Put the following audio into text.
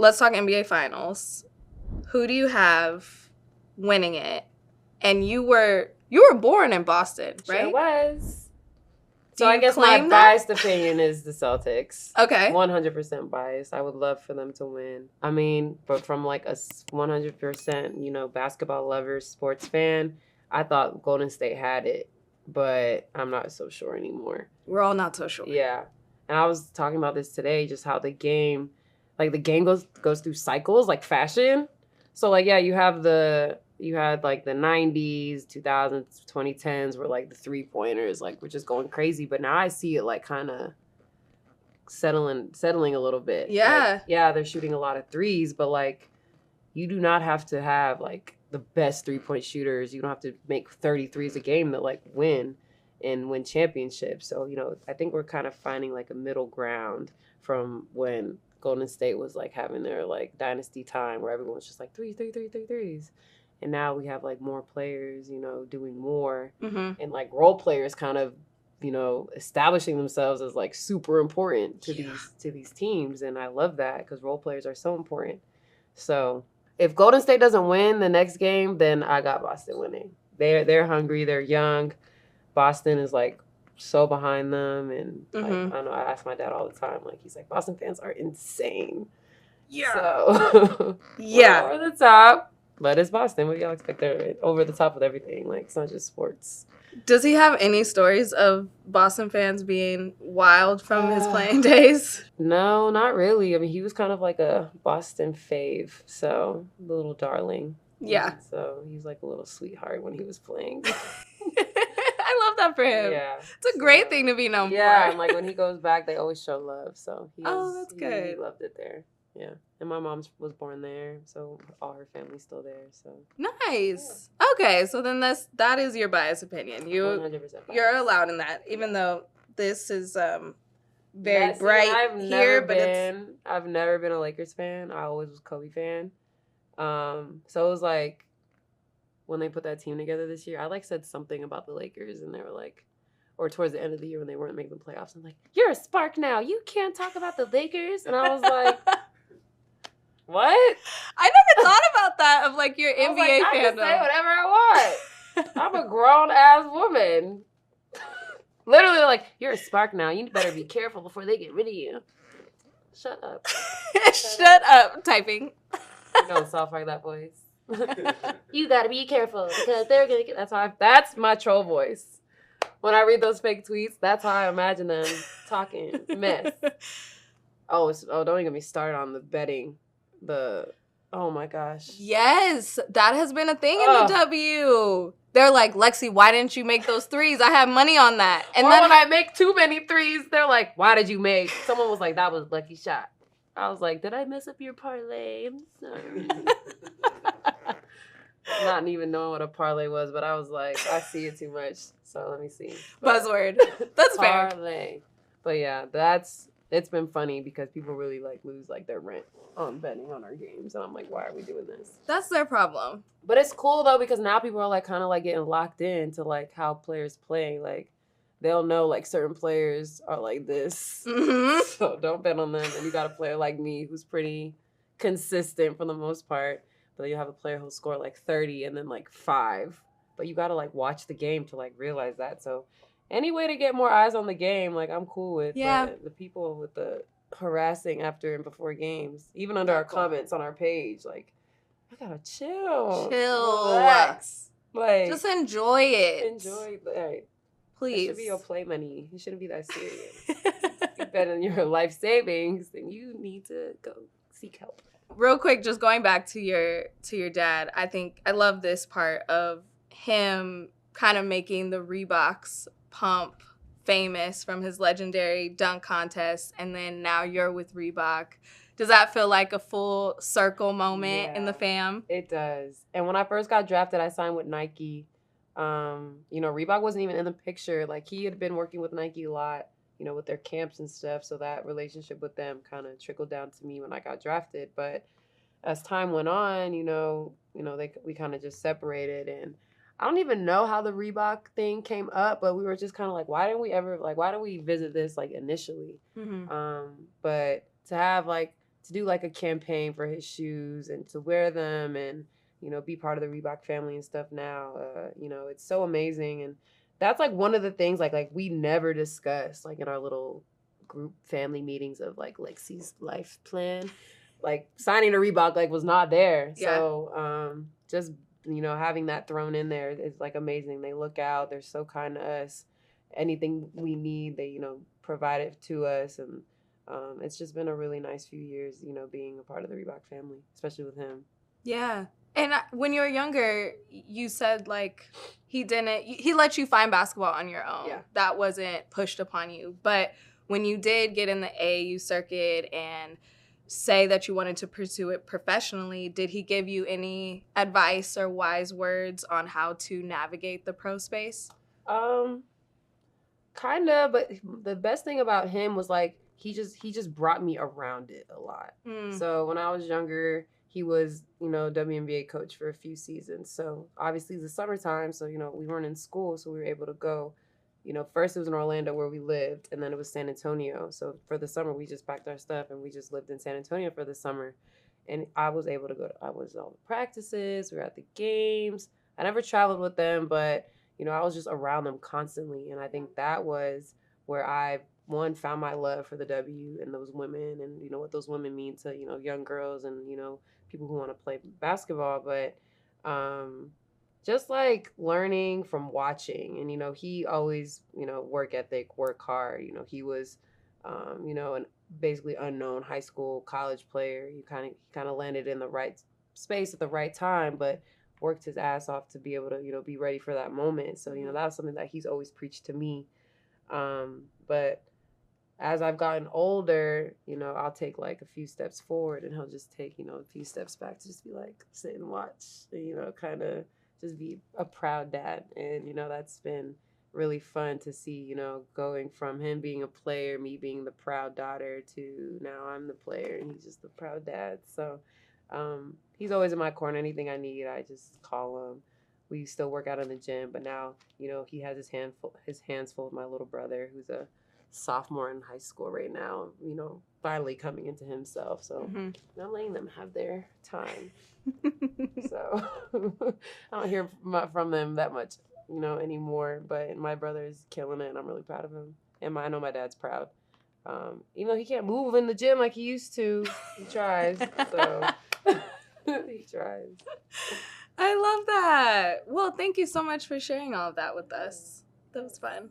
let's talk NBA Finals. Who do you have winning it? And you were born in Boston, right? Sure was. Do So I you guess my claim biased that? opinion is the Celtics. Okay. 100% biased. I would love for them to win. I mean, but from like a 100%, basketball lover, sports fan, I thought Golden State had it, but I'm not so sure anymore. We're all not so sure. Yeah. And I was talking about this today, just how the game goes through cycles like fashion. So like, yeah, you had like the 90s, 2000s, 2010s where like the 3-pointers like were just going crazy, but now I see it like kind of settling a little bit. Yeah. Like, yeah, they're shooting a lot of threes, but like you do not have to have like the best 3-point shooters. You don't have to make 30 threes a game that like win championships. So, I think we're kind of finding like a middle ground from when Golden State was like having their like dynasty time where everyone was just like threes. And now we have like more players, doing more, and like role players kind of, establishing themselves as like super important to these teams. And I love that because role players are so important. So if Golden State doesn't win the next game, then I got Boston winning. They're hungry. They're young. Boston is like so behind them, and like, I know I ask my dad all the time, like he's like, Boston fans are insane. Yeah. So yeah, over the top, but it's Boston. What do y'all expect? They're over the top with everything. Like it's not just sports. Does he have any stories of Boston fans being wild from his playing days? No, not really. I mean, he was kind of like a Boston fave, so little darling. Yeah. So he's like a little sweetheart when he was playing. I love that for him. Yeah. It's a great thing to be known for. Yeah, and like when he goes back, they always show love. So that's good. He loved it there. Yeah. And my mom was born there, so all her family's still there. So nice. Yeah. Okay, so then that is your biased opinion. 100% biased. You're allowed in that, even though this is very bright I've never been a Lakers fan. I always was Kobe fan. So it was like when they put that team together this year, I like said something about the Lakers, and they were like, or towards the end of the year when they weren't making the playoffs, I'm like, you're a spark now. You can't talk about the Lakers. And I was like, what? I never thought about that of like your NBA fandom. I can say whatever I want. I'm a grown ass woman. Literally, like, you're a spark now. You better be careful before they get rid of you. Shut up. Shut up. Typing. You don't sound like that voice. You gotta be careful because they're gonna get. That's my troll voice. When I read those fake tweets, that's how I imagine them talking mess. Oh, don't even get me started on the betting. Oh my gosh. Yes, that has been a thing in the W. They're like, Lexie, why didn't you make those threes? I have money on that. And then when I make too many threes, they're like, why did you make? Someone was like, that was a lucky shot. I was like, did I mess up your parlay? I'm sorry. Not even knowing what a parlay was, but I was like, I see it too much, so let me see. Buzzword. That's fair. Parlay. But yeah, it's been funny because people really like lose like their rent on betting on our games, and I'm like, why are we doing this? That's their problem. But it's cool though because now people are like kind of like getting locked into like how players play. Like they'll know like certain players are like this, so don't bet on them. And you got a player like me who's pretty consistent for the most part. But you have a player who'll score like 30 and then like 5. But you got to like watch the game to like realize that. So any way to get more eyes on the game, like I'm cool with. Yeah. But the people with the harassing after and before games, even under our comments on our page, like, I gotta chill. Relax. Like, just enjoy it. Enjoy it. Please. It should be your play money. You shouldn't be that serious. You bet on your life savings, then you need to go seek help. Real quick, just going back to your dad, I think I love this part of him kind of making the Reeboks pump famous from his legendary dunk contest, and then now you're with Reebok. Does that feel like a full circle moment in the fam? It does. And when I first got drafted, I signed with Nike. Reebok wasn't even in the picture. Like, he had been working with Nike a lot, with their camps and stuff. So that relationship with them kind of trickled down to me when I got drafted. But as time went on, we kind of just separated. And I don't even know how the Reebok thing came up, but we were just kind of like, why didn't we visit this like initially? Mm-hmm. But to have like to do like a campaign for his shoes and to wear them and, be part of the Reebok family and stuff now. It's so amazing. And that's like one of the things like we never discussed like in our little group family meetings of like Lexie's life plan. Like signing to Reebok like was not there. Yeah. So just having that thrown in there is like amazing. They look out, they're so kind to us. Anything we need, they provide it to us. And it's just been a really nice few years, being a part of the Reebok family, especially with him. Yeah. And when you were younger, you said like he let you find basketball on your own. Yeah. That wasn't pushed upon you. But when you did get in the AAU circuit and say that you wanted to pursue it professionally, did he give you any advice or wise words on how to navigate the pro space? Kind of, but the best thing about him was like he just brought me around it a lot. So when I was younger, he was, WNBA coach for a few seasons. So obviously it's the summertime, so we weren't in school, so we were able to go. First it was in Orlando where we lived, and then it was San Antonio. So for the summer, we just packed our stuff and we just lived in San Antonio for the summer. And I was able to I was at all the practices, we were at the games. I never traveled with them, but I was just around them constantly. And I think that was where I, found my love for the W and those women and, what those women mean to, young girls and, people who want to play basketball. But just like learning from watching and, he always, work ethic, work hard. He was, an basically unknown high school, college player. He kind of landed in the right space at the right time, but worked his ass off to be able to, be ready for that moment. So, that was something that he's always preached to me. But as I've gotten older, I'll take like a few steps forward and he'll just take, a few steps back to just be like, sit and watch, kind of just be a proud dad. And, that's been really fun to see, going from him being a player, me being the proud daughter, to now I'm the player and he's just the proud dad. So he's always in my corner. Anything I need, I just call him. We still work out in the gym, but now, he has his hands full with my little brother, who's a sophomore in high school right now, finally coming into himself. So I'm letting them have their time. So I don't hear from them that much, anymore, but my brother's killing it and I'm really proud of him. And I know my dad's proud. Even though he can't move in the gym like he used to, he tries. So he tries. I love that. Well, thank you so much for sharing all of that with us. That was fun.